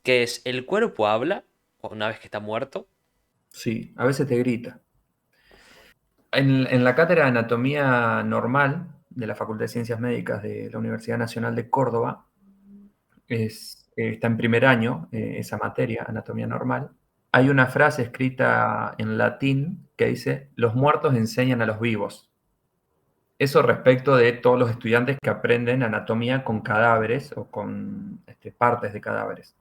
que es el cuerpo habla una vez que está muerto. Sí, a veces te grita. En la cátedra de Anatomía Normal de la Facultad de Ciencias Médicas de la Universidad Nacional de Córdoba, está en primer año esa materia, Anatomía Normal. Hay una frase escrita en latín que dice, los muertos enseñan a los vivos. Eso respecto de todos los estudiantes que aprenden anatomía con cadáveres o con partes de cadáveres.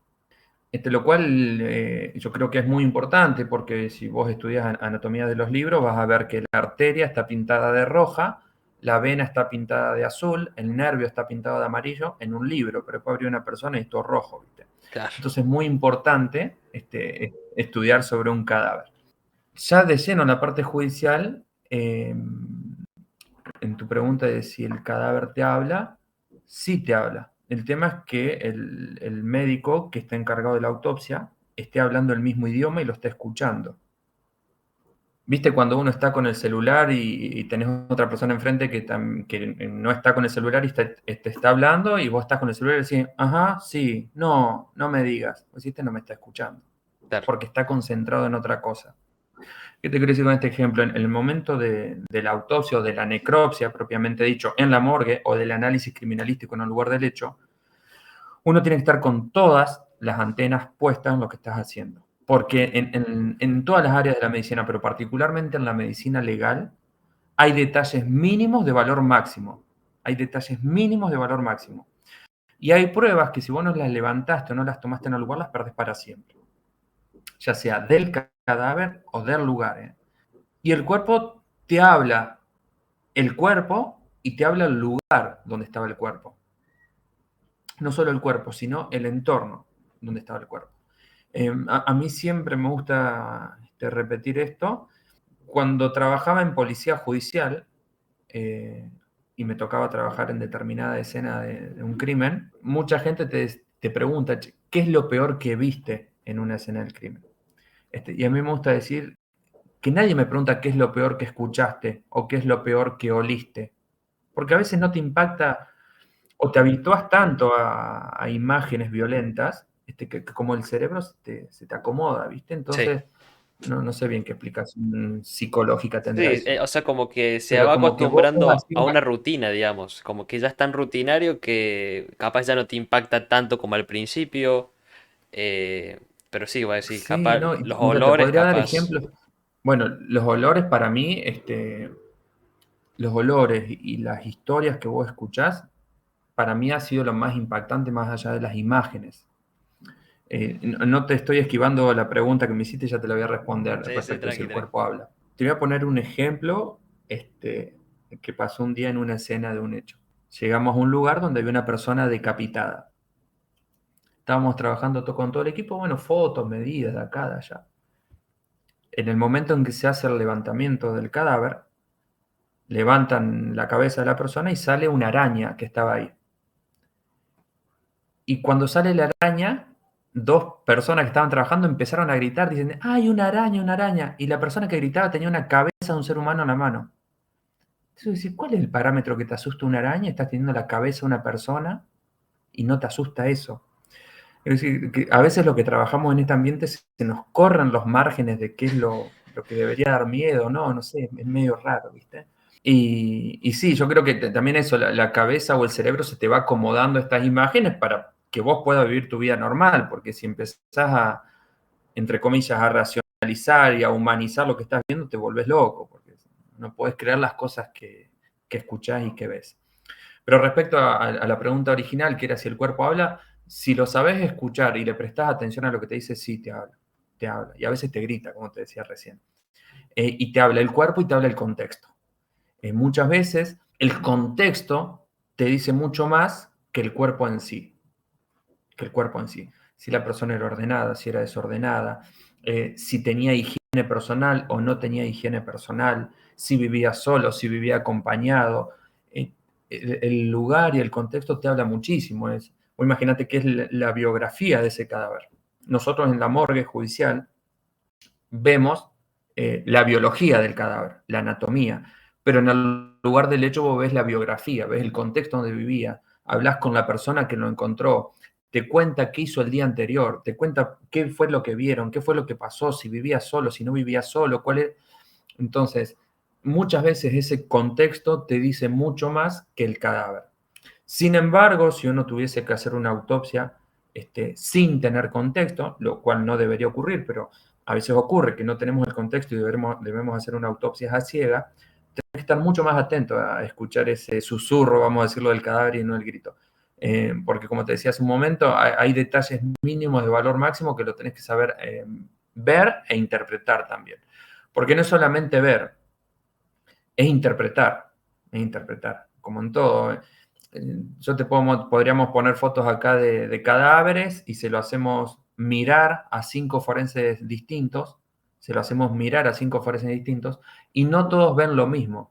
Lo cual yo creo que es muy importante porque si vos estudias anatomía de los libros vas a ver que la arteria está pintada de roja, la vena está pintada de azul, el nervio está pintado de amarillo en un libro, pero después abrir una persona y es todo rojo, ¿viste? Claro. Entonces es muy importante estudiar sobre un cadáver. Ya de lleno en la parte judicial, en tu pregunta de si el cadáver te habla, sí te habla. El tema es que el médico que está encargado de la autopsia esté hablando el mismo idioma y lo esté escuchando. ¿Viste cuando uno está con el celular y tenés otra persona enfrente que no está con el celular y te está hablando y vos estás con el celular y decís, ajá, sí, no, no me digas. Pues este no me está escuchando, Claro. porque está concentrado en otra cosa. ¿Qué te quiero decir con este ejemplo? En el momento de la autopsia o de la necropsia, propiamente dicho, en la morgue o del análisis criminalístico en el lugar del hecho, uno tiene que estar con todas las antenas puestas en lo que estás haciendo. Porque en todas las áreas de la medicina, pero particularmente en la medicina legal, hay detalles mínimos de valor máximo. Hay detalles mínimos de valor máximo. Y hay pruebas que si vos no las levantaste o no las tomaste en el lugar, las perdés para siempre. Ya sea del cadáver o del lugar. ¿Eh? Y el cuerpo te habla el cuerpo y te habla el lugar donde estaba el cuerpo. No solo el cuerpo, sino el entorno donde estaba el cuerpo. A mí siempre me gusta repetir esto. Cuando trabajaba en policía judicial y me tocaba trabajar en determinada escena de un crimen, mucha gente te pregunta, ¿qué es lo peor que viste en una escena del crimen? Y a mí me gusta decir que nadie me pregunta qué es lo peor que escuchaste o qué es lo peor que oliste, porque a veces no te impacta o te habitúas tanto a imágenes violentas que como el cerebro se te acomoda, ¿viste? Sí. Entonces, no sé bien qué explicación psicológica tendrá Sí, eso, o sea, como que se pero va como que vos ves acostumbrando así a una rutina, digamos, como que ya es tan rutinario que capaz ya no te impacta tanto como al principio, eh, pero sí, voy a decir, sí, capaz ¿no? los Mira, te olores, podría dar capaz, ejemplos. Bueno, los olores para mí, los olores y las historias que vos escuchás, para mí ha sido lo más impactante más allá de las imágenes. No te estoy esquivando la pregunta que me hiciste, ya te la voy a responder sí, sí, respecto de si tranqui, el tranqui. cuerpo habla. Te voy a poner un ejemplo que pasó un día en una escena de un hecho. Llegamos a un lugar donde había una persona decapitada. Estábamos trabajando con todo el equipo, bueno, fotos, medidas de acá, de allá. En el momento en que se hace el levantamiento del cadáver, levantan la cabeza de la persona y sale una araña que estaba ahí. Y cuando sale la araña, dos personas que estaban trabajando empezaron a gritar, dicen, ¡ay, una araña, una araña! Y la persona que gritaba tenía una cabeza de un ser humano en la mano. Entonces, decís, ¿cuál es el parámetro que te asusta una araña? Estás teniendo la cabeza de una persona y no te asusta eso. Es decir, que a veces lo que trabajamos en este ambiente se nos corren los márgenes de qué es lo que debería dar miedo, ¿no? No sé, es medio raro, ¿viste? Y sí, yo creo que también eso, la cabeza o el cerebro se te va acomodando a estas imágenes para que vos puedas vivir tu vida normal, porque si empezás entre comillas, a racionalizar y a humanizar lo que estás viendo, te volvés loco, porque no podés creer las cosas que escuchás y que ves. Pero respecto a la pregunta original, que era si el cuerpo habla, si lo sabes escuchar y le prestás atención a lo que te dice, sí, te habla, te habla. Y a veces te grita, como te decía recién. Y te habla el cuerpo y te habla el contexto. Muchas veces el contexto te dice mucho más que el cuerpo en sí, que el cuerpo en sí. Si la persona era ordenada, si era desordenada, si tenía higiene personal o no tenía higiene personal, si vivía solo, si vivía acompañado. Eh, el lugar y el contexto te habla muchísimo. O imagínate qué es la biografía de ese cadáver. Nosotros en la morgue judicial vemos la biología del cadáver, la anatomía, pero en el lugar del hecho vos ves la biografía, ves el contexto donde vivía, hablas con la persona que lo encontró, te cuenta qué hizo el día anterior, te cuenta qué fue lo que vieron, qué fue lo que pasó, si vivía solo, si no vivía solo, cuál es. Entonces, muchas veces ese contexto te dice mucho más que el cadáver. Sin embargo, si uno tuviese que hacer una autopsia sin tener contexto, lo cual no debería ocurrir, pero a veces ocurre que no tenemos el contexto y debemos hacer una autopsia a ciega, tenemos que estar mucho más atentos a escuchar ese susurro, vamos a decirlo, del cadáver y no el grito. Porque como te decía hace un momento, hay detalles mínimos de valor máximo que lo tenés que saber ver e interpretar también. Porque no es solamente ver, es interpretar, como en todo. Podríamos poner fotos acá de cadáveres y se lo hacemos mirar a 5 forenses distintos, y no todos ven lo mismo.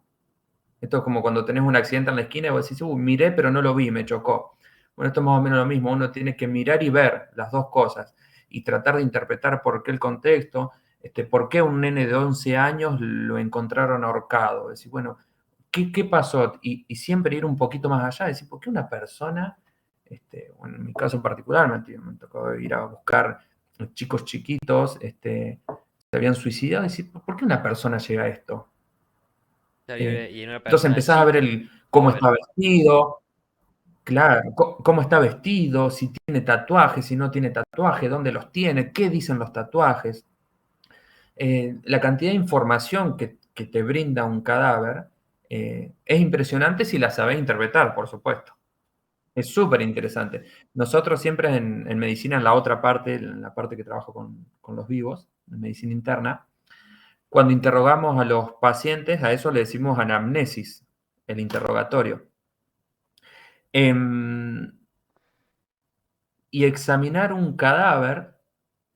Esto es como cuando tenés un accidente en la esquina y vos decís, miré pero no lo vi, me chocó. Bueno, esto es más o menos lo mismo, uno tiene que mirar y ver las dos cosas y tratar de interpretar por qué el contexto, por qué un nene de 11 años lo encontraron ahorcado. Decir, bueno, ¿qué pasó? Y siempre ir un poquito más allá, decir, ¿por qué una persona, bueno, en mi caso en particular, me tocó ir a buscar chicos chiquitos, se habían suicidado, decir, ¿por qué una persona llega a esto? Claro, y en una Entonces persona empezás a ver chica, cómo a está ver, vestido, claro, cómo está vestido, si tiene tatuajes, si no tiene tatuaje, dónde los tiene, qué dicen los tatuajes. La cantidad de información que te brinda un cadáver es impresionante si la sabes interpretar, por supuesto. Es súper interesante. Nosotros siempre en medicina, en la otra parte, en la parte que trabajo con los vivos, en medicina interna, cuando interrogamos a los pacientes, a eso le decimos anamnesis, el interrogatorio. Y examinar un cadáver,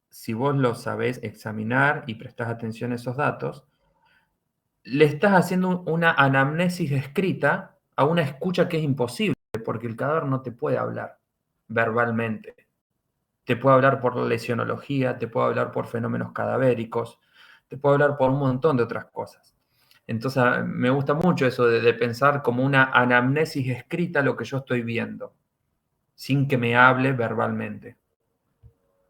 si vos lo sabés examinar y prestás atención a esos datos, le estás haciendo una anamnesis escrita a una escucha que es imposible, porque el cadáver no te puede hablar verbalmente. Te puede hablar por lesionología, te puede hablar por fenómenos cadavéricos, te puede hablar por un montón de otras cosas. Entonces, me gusta mucho eso de pensar como una anamnesis escrita lo que yo estoy viendo, sin que me hable verbalmente.